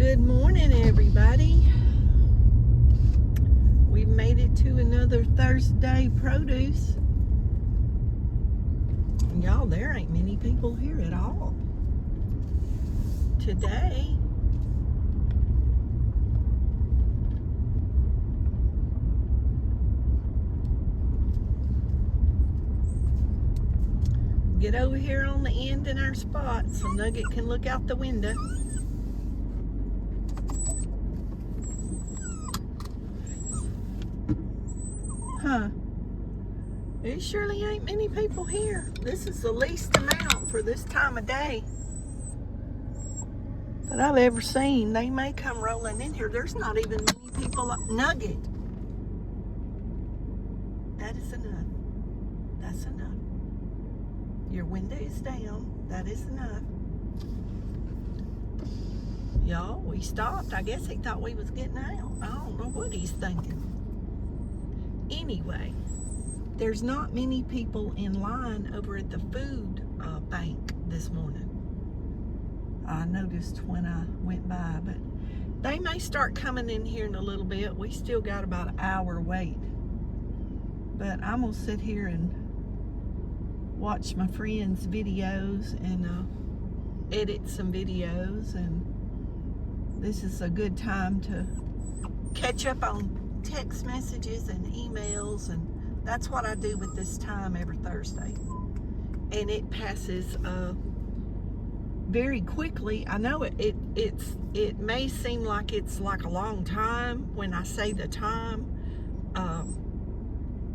Good morning, everybody. We've made it to another Thursday produce. And y'all, there ain't many people here at all today. Get over here on the end in our spot so Nugget can look out the window. Huh. There surely ain't many people here. This is the least amount for this time of day that I've ever seen. They may come rolling in here. There's not even many people. Nugget. That is enough. That's enough. Your window is down. That is enough. Y'all, we stopped. I guess he thought we was getting out. I don't know what he's thinking. Anyway, there's not many people in line over at the food bank this morning. I noticed when I went by, but they may start coming in here in a little bit. We still got about an hour wait. But I'm gonna sit here and watch my friends' videos and edit some videos, and this is a good time to catch up on text messages and emails, and that's what I do with this time every Thursday. And it passes very quickly. I know it may seem like it's like a long time when I say the time,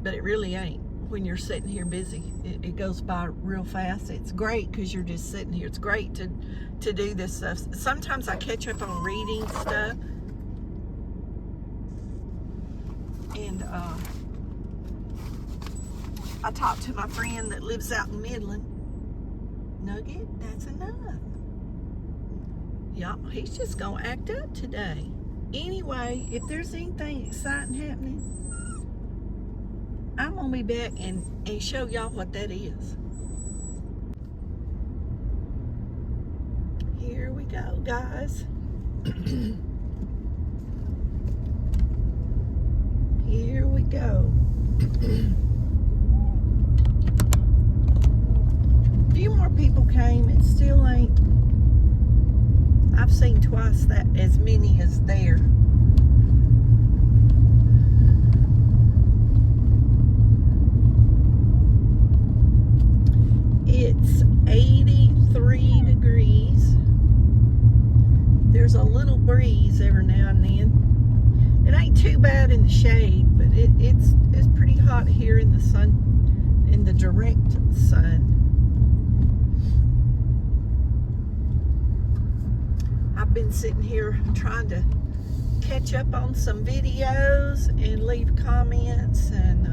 but it really ain't. When you're sitting here busy, it goes by real fast. It's great because you're just sitting here. It's great to do this stuff. Sometimes I catch up on reading stuff, and I talked to my friend that lives out in Midland. Nugget, that's enough. Y'all, he's just gonna act up today. Anyway, if there's anything exciting happening, I'm gonna be back and show y'all what that is. Here we go, guys. Here we go. A few more people came. It still ain't. I've seen twice that as many as there. It's 83 degrees. There's a little breeze every now and then. It ain't too bad in the shade, but it's pretty hot here in the sun, in the direct sun. I've been sitting here trying to catch up on some videos and leave comments, and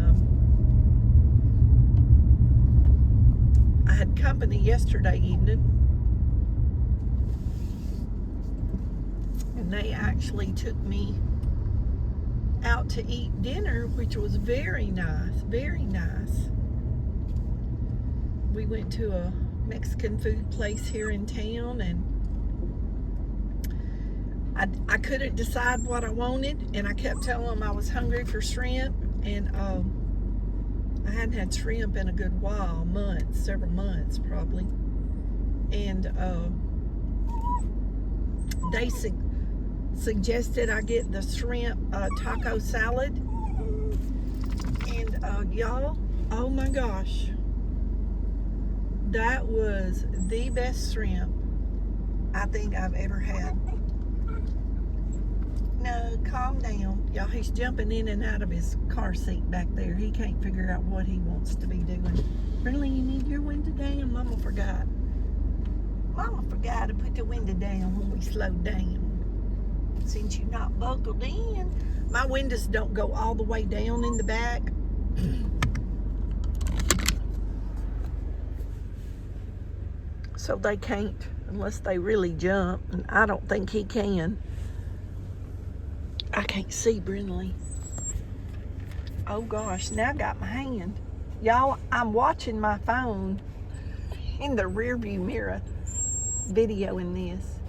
I had company yesterday evening, and they actually took me out to eat dinner, which was very nice, very nice. We went to a Mexican food place here in town, and I couldn't decide what I wanted, and I kept telling them I was hungry for shrimp, and I hadn't had shrimp in a good while, several months probably, and they suggested I get the shrimp taco salad, and y'all, oh my gosh, that was the best shrimp I think I've ever had. No, calm down. Y'all, he's jumping in and out of his car seat back there. He can't figure out what he wants to be doing. Really, you need your window down? Mama forgot. Mama forgot to put the window down when we slowed down. Since you're not buckled in. My windows don't go all the way down in the back. So they can't unless they really jump. And I don't think he can. I can't see Brindley. Oh gosh, now I got my hand. Y'all, I'm watching my phone in the rear view mirror videoing this.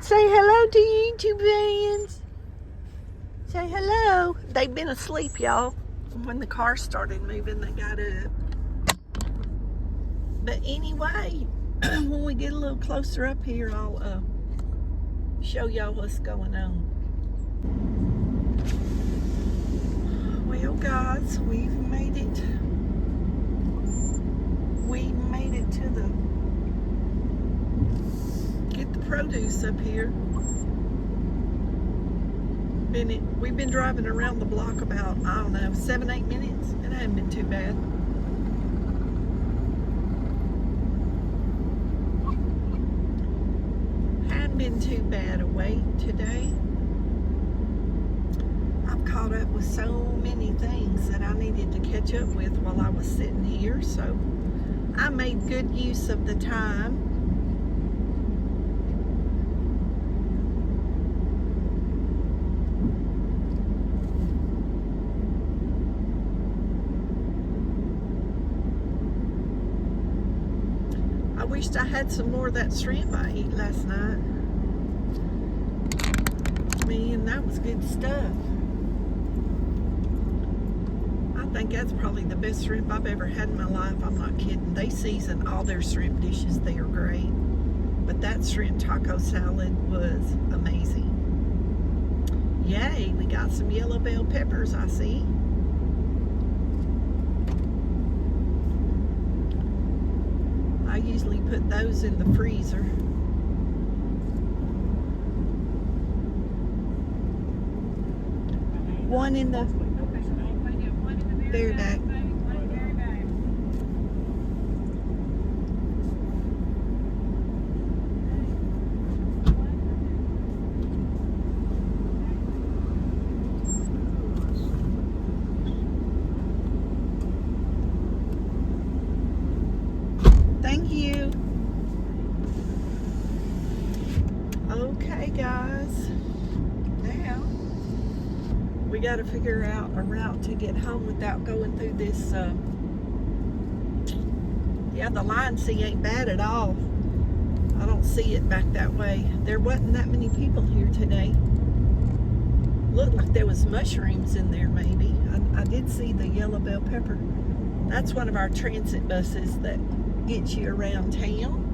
Say hello to YouTube fans. Say hello. They've been asleep, y'all. When the car started moving, they got up. But anyway, when we get a little closer up here, I'll show y'all what's going on. Well, guys, we've made it. We made it to get the produce up here. We've been driving around the block about, I don't know, 7-8 minutes. It hasn't been too bad. Hadn't been too bad a wait today. I've caught up with so many things that I needed to catch up with while I was sitting here, so I made good use of the time. I wished I had some more of that shrimp I ate last night. Man, that was good stuff. I think that's probably the best shrimp I've ever had in my life. I'm not kidding. They season all their shrimp dishes. They are great. But that shrimp taco salad was amazing. Yay, we got some yellow bell peppers, I see. I usually put those in the freezer. One in the very back. Thank you. Okay, guys. Now we got to figure out a route to get home without going through this. Yeah, the line C ain't bad at all. I don't see it back that way. There wasn't that many people here today. Looked like there was mushrooms in there, maybe. I did see the yellow bell pepper. That's one of our transit buses that gets you around town.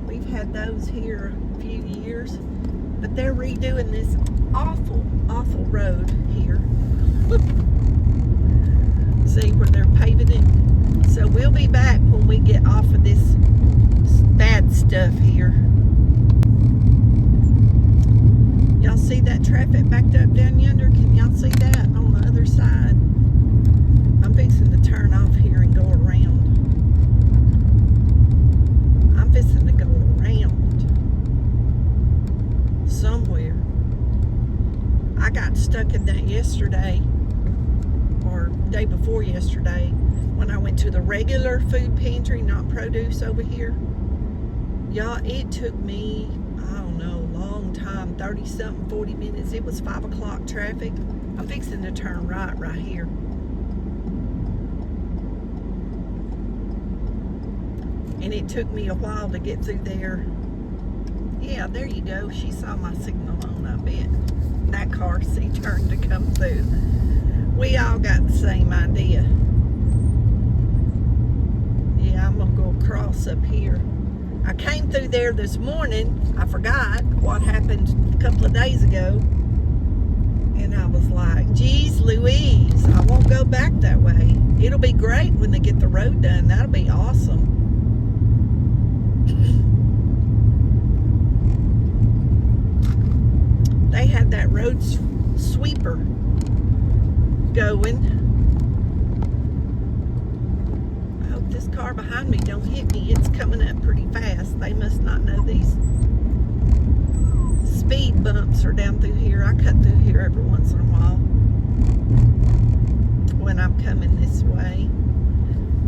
We've had those here a few years, but they're redoing this awful road here. See where they're paving it? So we'll be back when we get off of this bad stuff here. Y'all see that traffic backed up down yonder? Can y'all see that on the other side? I'm fixing to turn off here and go around. I'm fixing to go around somewhere. I got stuck in that yesterday, or day before yesterday, when I went to the regular food pantry, not produce over here. Y'all, it took me, I don't know, a long time, 30-something, 40 minutes. It was 5 o'clock traffic. I'm fixing to turn right here. And it took me a while to get through there. Yeah, there you go. She saw my signal on, I bet. That car, see, turned to come through. We all got the same idea. Yeah, I'm going to go across up here. I came through there this morning. I forgot what happened a couple of days ago. And I was like, geez Louise, I won't go back that way. It'll be great when they get the road done. That'll be awesome. They had that road sweeper going. I hope this car behind me don't hit me. It's coming up pretty fast. They must not know these speed bumps are down through here. I cut through here every once in a while when I'm coming this way.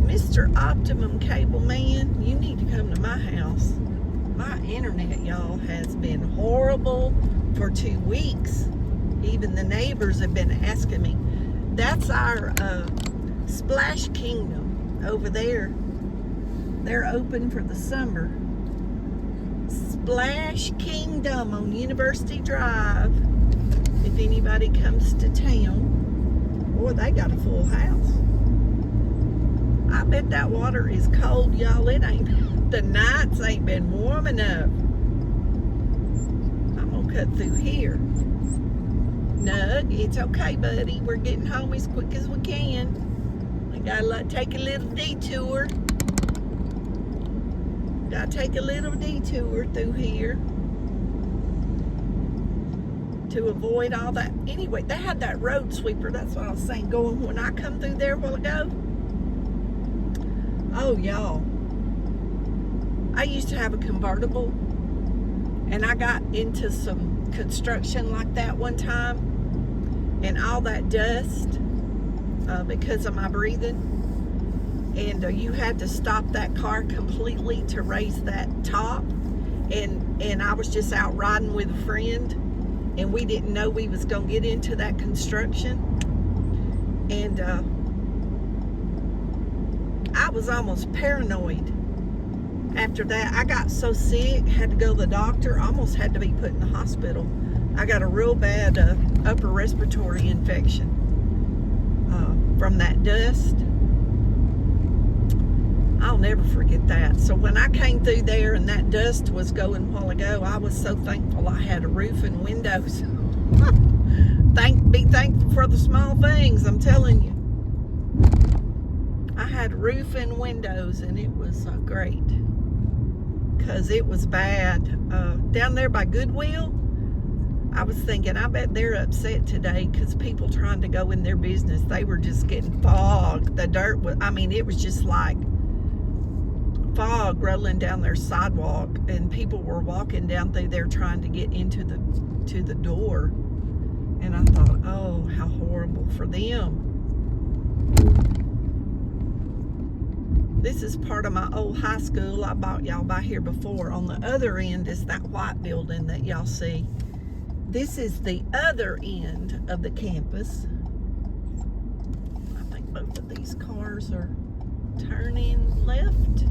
Mr. Optimum Cable Man, you need to come to my house. My internet, y'all, has been horrible for 2 weeks. Even the neighbors have been asking me. That's our Splash Kingdom over there. They're open for the summer. Splash Kingdom on University Drive. If anybody comes to town. Boy, they got a full house. I bet that water is cold, y'all. It ain't. The nights ain't been warm enough. I'm gonna cut through here. Nug, it's okay, buddy. We're getting home as quick as we can. We gotta take a little detour. Gotta take a little detour through here to avoid all that. Anyway, they had that road sweeper. That's what I was saying. Going when I come through there a while ago. Oh, y'all. I used to have a convertible, and I got into some construction like that one time, and all that dust because of my breathing. And you had to stop that car completely to raise that top. And I was just out riding with a friend, and we didn't know we was gonna get into that construction. And I was almost paranoid. After that, I got so sick, had to go to the doctor, almost had to be put in the hospital. I got a real bad upper respiratory infection from that dust. I'll never forget that. So when I came through there and that dust was going a while ago, I was so thankful I had a roof and windows. Be thankful for the small things, I'm telling you. I had a roof and windows, and it was great. Because it was bad. Down there by Goodwill, I was thinking, I bet they're upset today because people trying to go in their business, they were just getting fogged. The dirt was, I mean, it was just like fog rolling down their sidewalk, and people were walking down through there trying to get into the door. And I thought, oh, how horrible for them. This is part of my old high school. I bought y'all by here before. On the other end is that white building that y'all see. This is the other end of the campus. I think both of these cars are turning left,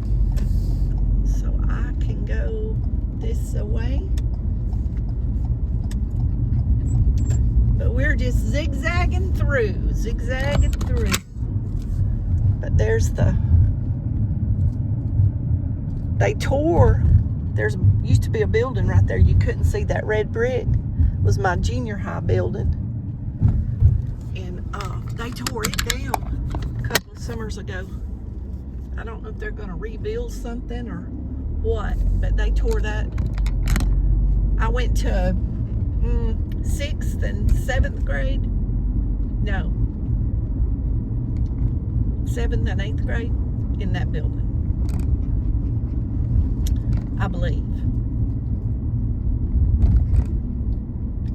so I can go this way. But we're just zigzagging through. But there's they tore, there's used to be a building right there. You couldn't see that red brick. It was my junior high building. And they tore it down a couple of summers ago. I don't know if they're going to rebuild something or what, but they tore that. I went to 6th and 7th grade. No. 7th and 8th grade in that building. I believe.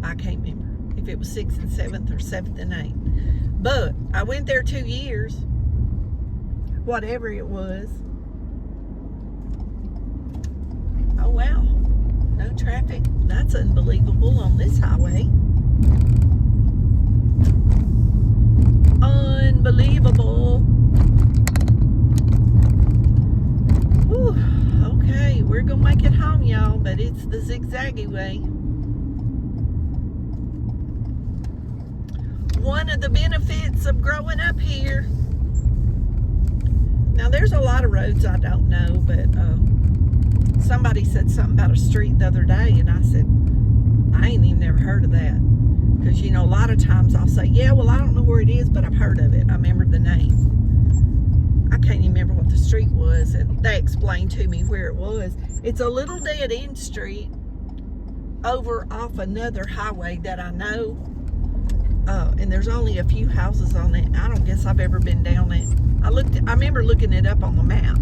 I can't remember if it was 6th and 7th or 7th and 8th. But I went there 2 years. Whatever it was. Oh, wow. No traffic. That's unbelievable on this highway. Unbelievable. Whew. Okay, we're gonna make it home, y'all, but it's the zigzaggy way. One of the benefits of growing up here. Now, there's a lot of roads I don't know, but somebody said something about a street the other day, and I said, I ain't even never heard of that. Because, you know, a lot of times I'll say, yeah, well, I don't know where it is, but I've heard of it. I remember the name. I can't even remember what the street was, and they explained to me where it was. It's a little dead-end street over off another highway that I know, and there's only a few houses on it. I don't guess I've ever been down it. I remember looking it up on the map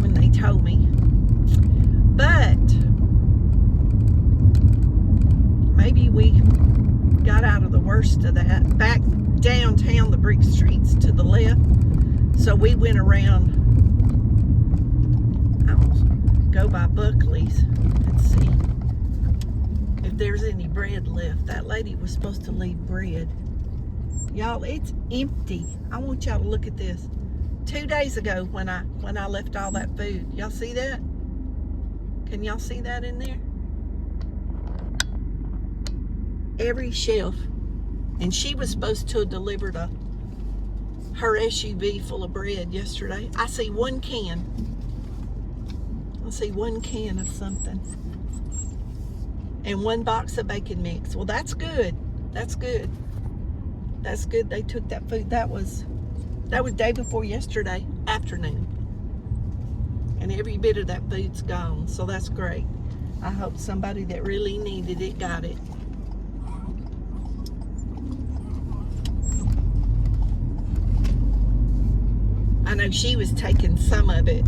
when they told me. But maybe we got out of the worst of that. Back downtown, the brick streets to the left. So we went around. I'll go by Buckley's. Let's see if there's any bread left. That lady was supposed to leave bread. Y'all, it's empty. I want y'all to look at this. 2 days ago when I left all that food. Y'all see that? Can y'all see that in there? Every shelf. And she was supposed to have delivered her SUV full of bread yesterday. I see one can. I see one can of something. And one box of bacon mix. Well, that's good. That's good. That's good. They took that food. That was day before yesterday afternoon. And every bit of that food's gone. So that's great. I hope somebody that really needed it got it. I know she was taking some of it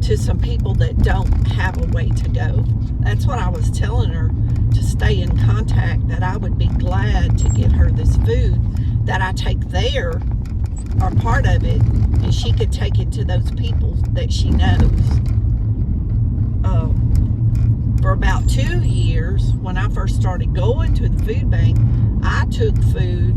to some people that don't have a way to go. That's what I was telling her, to stay in contact, that I would be glad to get her this food that I take there, or part of it, and she could take it to those people that she knows. For about 2 years, when I first started going to the food bank, I took food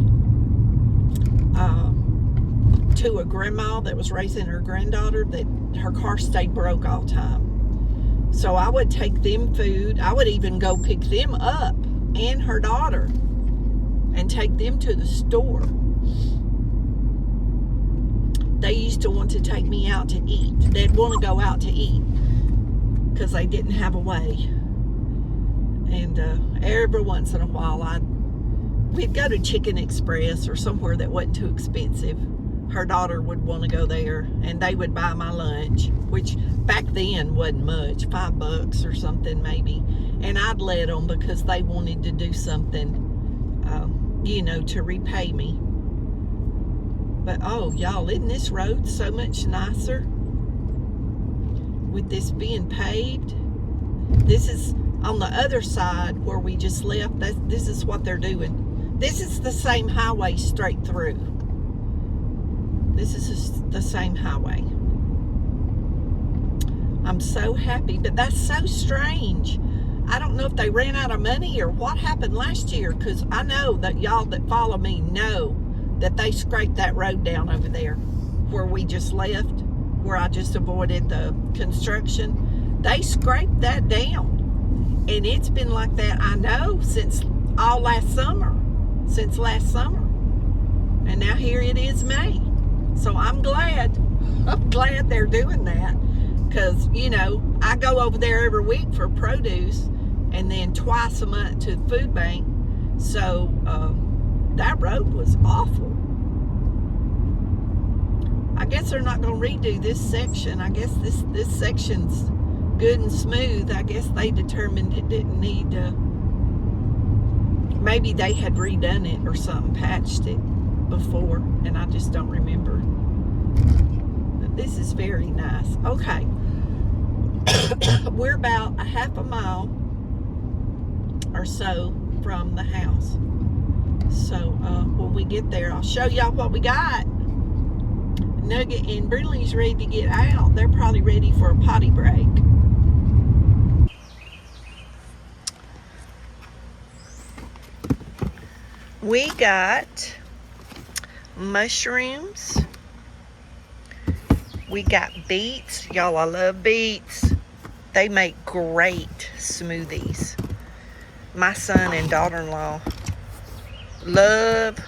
to a grandma that was raising her granddaughter that her car stayed broke all the time. So I would take them food. I would even go pick them up and her daughter and take them to the store. They used to want to take me out to eat. They'd want to go out to eat because they didn't have a way. And every once in a while, we'd go to Chicken Express or somewhere that wasn't too expensive. Her daughter would want to go there, and they would buy my lunch, which back then wasn't much, $5 or something maybe. And I'd let them because they wanted to do something, to repay me. But oh, y'all, isn't this road so much nicer with this being paved? This is on the other side where we just left. This is what they're doing. This is the same highway straight through. This is the same highway. I'm so happy, but that's so strange. I don't know if they ran out of money or what happened last year, because I know that y'all that follow me know that they scraped that road down over there where we just left, where I just avoided the construction. They scraped that down. And it's been like that, I know, since last summer. And now here it is May. So I'm glad they're doing that, because, I go over there every week for produce and then twice a month to the food bank. So that road was awful. I guess they're not going to redo this section. I guess this section's good and smooth. I guess they determined it didn't need to. Maybe they had redone it or something, patched it before, and I just don't remember. But this is very nice. Okay. We're about a half a mile or so from the house. So when we get there, I'll show y'all what we got. Nugget and Brinley's ready to get out. They're probably ready for a potty break. We got mushrooms. We got beets. Y'all, I love beets. They make great smoothies. My son and daughter-in-law love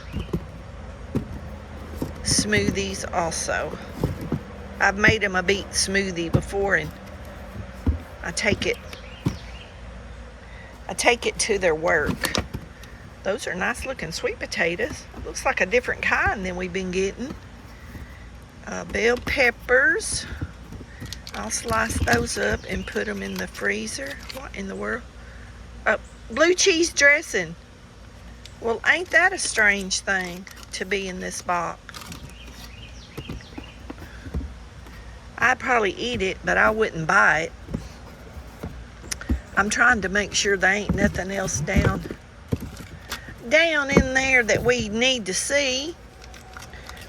smoothies also. I've made them a beet smoothie before, and I take it to their work. Those are nice looking sweet potatoes. Looks like a different kind than we've been getting. Bell peppers. I'll slice those up and put them in the freezer. What in the world? Oh, blue cheese dressing. Well, ain't that a strange thing to be in this box? I'd probably eat it, but I wouldn't buy it. I'm trying to make sure there ain't nothing else down in there that we need to see.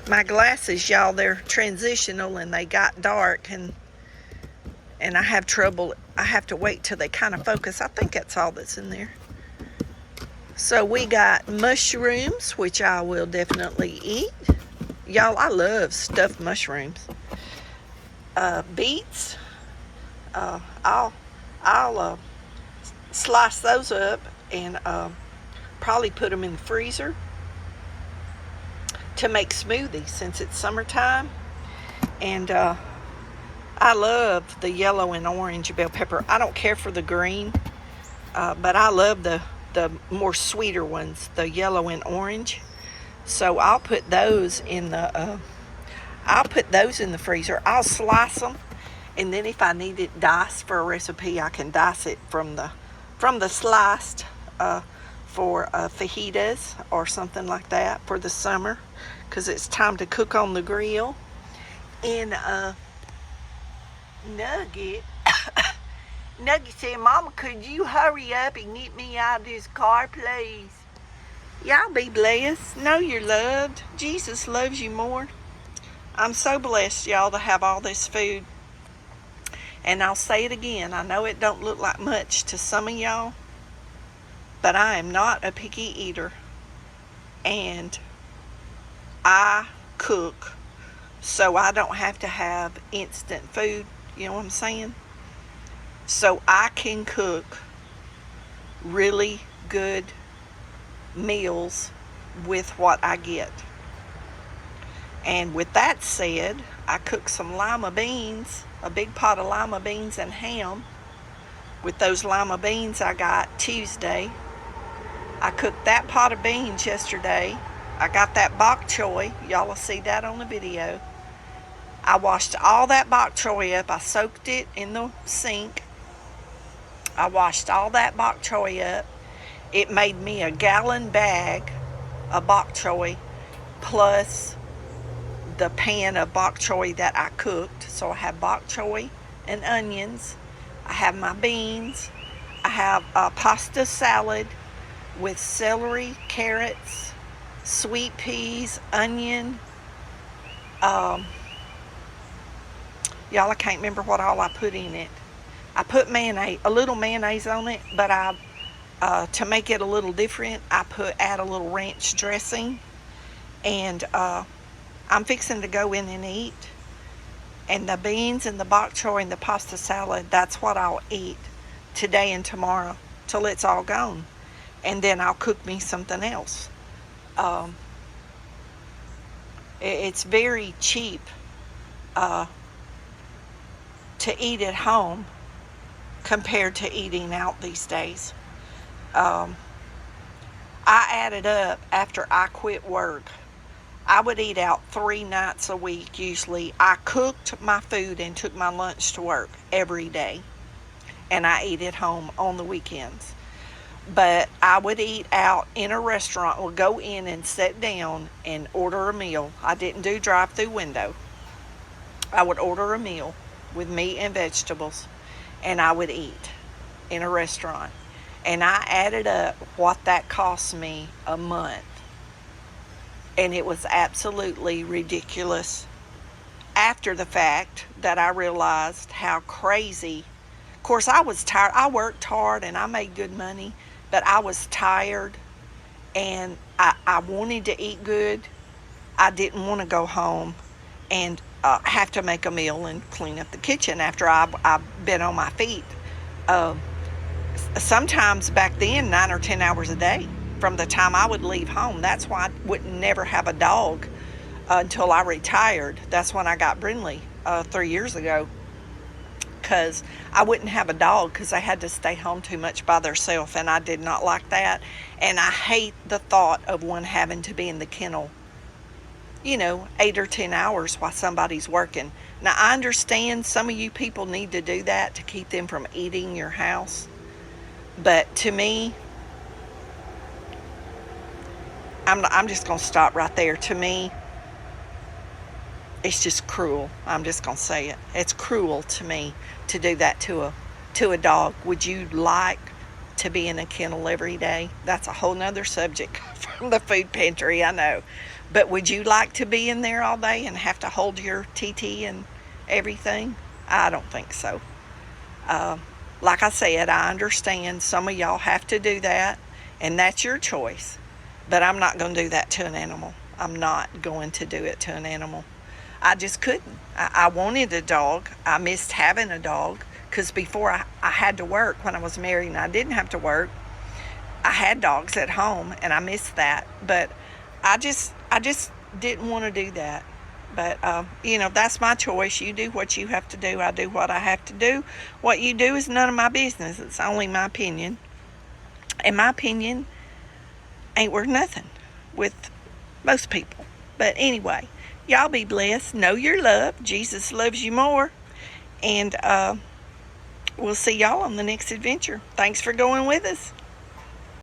My glasses, y'all, they're transitional and they got dark, and I have trouble. I have to wait till they kind of focus. I think that's all that's in there. So we got mushrooms, which I will definitely eat. Y'all, I love stuffed mushrooms. Beets, I'll slice those up and probably put them in the freezer to make smoothies since it's summertime. And I love the yellow and orange bell pepper. I don't care for the green, but I love the more sweeter ones, the yellow and orange. So I'll put those in the freezer. I'll slice them, and then if I need it diced for a recipe, I can dice it from the sliced for fajitas or something like that for the summer, because it's time to cook on the grill. And Nugget said, "Mama, could you hurry up and get me out of this car, please?" Y'all be blessed. Know you're loved. Jesus loves you more. I'm so blessed, y'all, to have all this food. And I'll say it again. I know it don't look like much to some of y'all, but I am not a picky eater. And I cook so I don't have to have instant food. You know what I'm saying? So I can cook really good meals with what I get. And with that said, I cooked some lima beans, a big pot of lima beans and ham. With those lima beans I got Tuesday. I cooked that pot of beans yesterday. I got that bok choy. Y'all will see that on the video. I washed all that bok choy up. I soaked it in the sink. I washed all that bok choy up. It made me a gallon bag of bok choy plus the pan of bok choy that I cooked. So I have bok choy and onions. I have my beans. I have a pasta salad with celery, carrots, sweet peas, onion. Y'all, I can't remember what all I put in it. I put mayonnaise, a little mayonnaise on it, but to make it a little different, I add a little ranch dressing. And I'm fixing to go in and eat. And the beans and the bok choy and the pasta salad, that's what I'll eat today and tomorrow till it's all gone. And then I'll cook me something else. It's very cheap to eat at home compared to eating out these days. I added up after I quit work. I would eat out 3 nights a week usually. I cooked my food and took my lunch to work every day. And I ate at home on the weekends. But I would eat out in a restaurant, or go in and sit down and order a meal. I didn't do drive-through window. I would order a meal with meat and vegetables, and I would eat in a restaurant. And I added up what that cost me a month. And it was absolutely ridiculous. After the fact that I realized how crazy. Of course, I was tired. I worked hard and I made good money, but I was tired and I wanted to eat good. I didn't want to go home and have to make a meal and clean up the kitchen after I've been on my feet. Sometimes back then, 9 or 10 hours a day from the time I would leave home. That's why I would never have a dog until I retired. That's when I got Brindley 3 years ago, because I wouldn't have a dog because they had to stay home too much by themselves, and I did not like that. And I hate the thought of one having to be in the kennel, 8 or 10 hours while somebody's working. Now, I understand some of you people need to do that to keep them from eating your house, but to me, I'm just going to stop right there. To me, it's just cruel. I'm just going to say it. It's cruel to me to do that to a dog. Would you like to be in a kennel every day? That's a whole nother subject from the food pantry, I know. But would you like to be in there all day and have to hold your TT and everything? I don't think so. Like I said, I understand some of y'all have to do that, and that's your choice. But I'm not going to do that to an animal. I'm not going to do it to an animal. I just couldn't. I wanted a dog. I missed having a dog because before I had to work when I was married, and I didn't have to work. I had dogs at home, and I missed that. But I just didn't want to do that. But, that's my choice. You do what you have to do. I do what I have to do. What you do is none of my business. It's only my opinion. And my opinion ain't worth nothing with most people. But anyway, y'all be blessed. Know your love. Jesus loves you more. And we'll see y'all on the next adventure. Thanks for going with us.